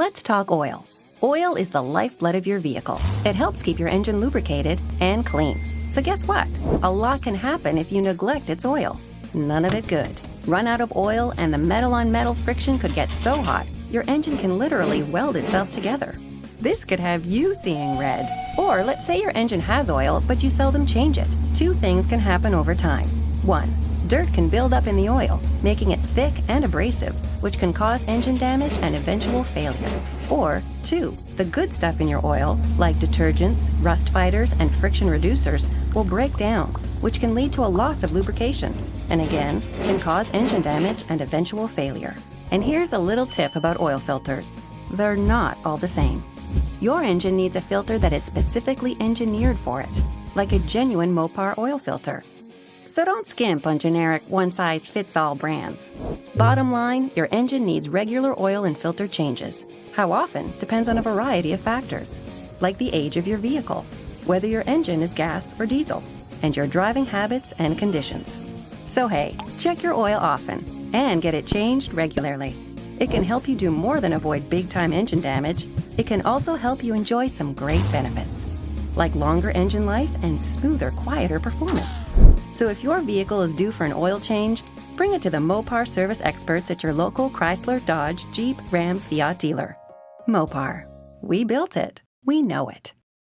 Let's talk oil. Oil is the lifeblood of your vehicle. It helps keep your engine lubricated and clean. So guess what? A lot can happen if you neglect its oil. None of it good. Run out of oil and the metal-on-metal friction could get so hot, your engine can literally weld itself together. This could have you seeing red. Or let's say your engine has oil, but you seldom change it. Two things can happen over time. 1. Dirt can build up in the oil, making it thick and abrasive, which can cause engine damage and eventual failure. Or 2. The good stuff in your oil, like detergents, rust fighters, and friction reducers, will break down, which can lead to a loss of lubrication, and again, can cause engine damage and eventual failure. And here's a little tip about oil filters. They're not all the same. Your engine needs a filter that is specifically engineered for it, like a genuine Mopar oil filter. So don't skimp on generic one-size-fits-all brands. Bottom line, your engine needs regular oil and filter changes. How often depends on a variety of factors, like the age of your vehicle, whether your engine is gas or diesel, and your driving habits and conditions. So hey, check your oil often and get it changed regularly. It can help you do more than avoid big-time engine damage. It can also help you enjoy some great benefits, like longer engine life and smoother, quieter performance. So if your vehicle is due for an oil change, bring it to the Mopar service experts at your local Chrysler, Dodge, Jeep, Ram, Fiat dealer. Mopar. We built it. We know it.